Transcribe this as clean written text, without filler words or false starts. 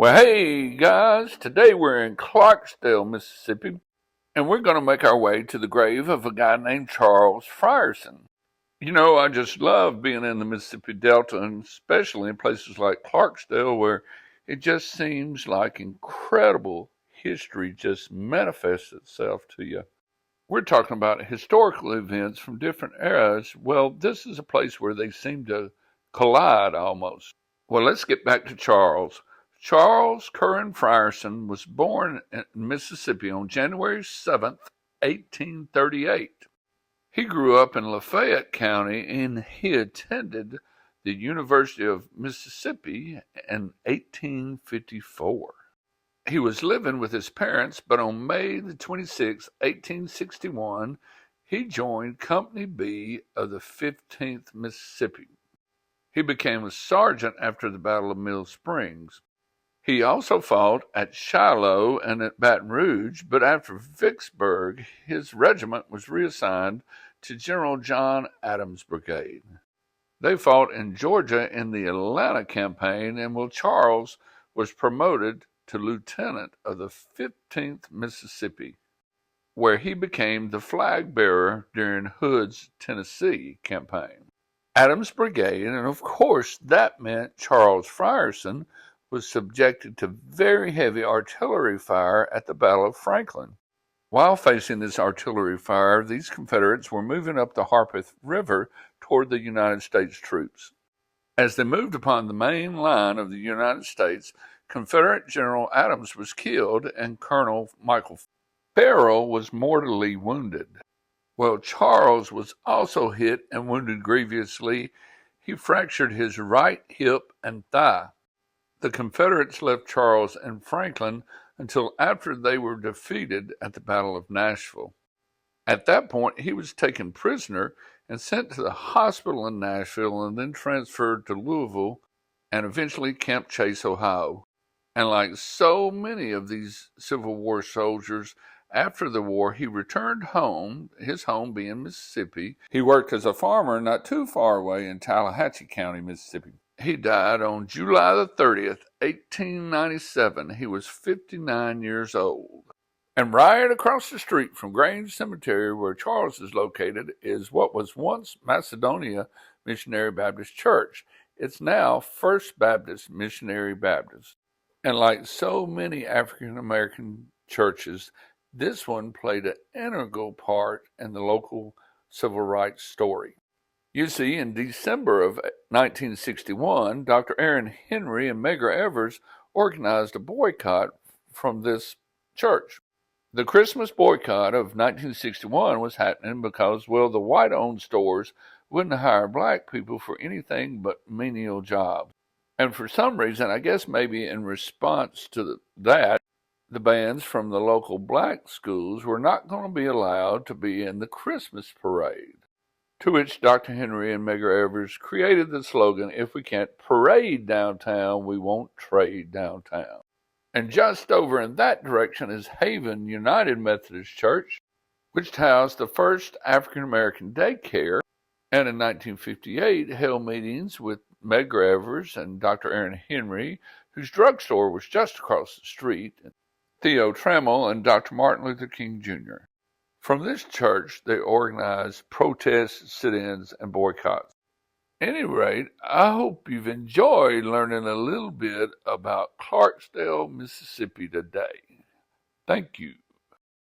Well, hey guys, today we're in Clarksdale, Mississippi, and we're going to make our way to the grave of a guy named Charles Frierson. You know, I just love being in the Mississippi Delta, and especially in places like Clarksdale, where it just seems like incredible history just manifests itself to you. We're talking about historical events from different eras. Well, this is a place where they seem to collide almost. Well, let's get back to Charles. Charles Curran Frierson was born in Mississippi on January 7th, 1838. He grew up in Lafayette County and he attended the University of Mississippi in 1854. He was living with his parents, but on May the 26th, 1861, he joined Company B of the 15th Mississippi. He became a sergeant after the Battle of Mill Springs. He also fought at Shiloh and at Baton Rouge, but after Vicksburg, his regiment was reassigned to General John Adams' brigade. They fought in Georgia in the Atlanta campaign, and Charles was promoted to lieutenant of the 15th Mississippi, where he became the flag bearer during Hood's Tennessee campaign. Adams' brigade, and of course that meant Charles Frierson, was subjected to very heavy artillery fire at the Battle of Franklin. While facing this artillery fire, these Confederates were moving up the Harpeth River toward the United States troops. As they moved upon the main line of the United States, Confederate General Adams was killed and Colonel Michael Farrell was mortally wounded. Well, Charles was also hit and wounded grievously. He fractured his right hip and thigh. The Confederates left Charles and Franklin until after they were defeated at the Battle of Nashville. At that point, he was taken prisoner and sent to the hospital in Nashville and then transferred to Louisville and eventually Camp Chase, Ohio. And like so many of these Civil War soldiers, after the war, he returned home, his home being Mississippi. He worked as a farmer not too far away in Tallahatchie County, Mississippi. He died on July the 30th, 1897. He was 59 years old. And right across the street from Grange Cemetery, where Charles is located, is what was once Macedonia Missionary Baptist Church. It's now First Baptist Missionary Baptist. And like so many African American churches, this one played an integral part in the local civil rights story. You see, in December of 1961, Dr. Aaron Henry and Medgar Evers organized a boycott from this church. The Christmas boycott of 1961 was happening because, the white-owned stores wouldn't hire black people for anything but menial jobs. And for some reason, I guess maybe in response to that, the bands from the local black schools were not going to be allowed to be in the Christmas parade. To which Dr. Henry and Medgar Evers created the slogan, "If we can't parade downtown, we won't trade downtown." And just over in that direction is Haven United Methodist Church, which housed the first African American daycare, and in 1958 held meetings with Medgar Evers and Dr. Aaron Henry, whose drugstore was just across the street, Theo Trammell and Dr. Martin Luther King Jr. From this church, they organized protests, sit-ins, and boycotts. At any rate, I hope you've enjoyed learning a little bit about Clarksdale, Mississippi today. Thank you.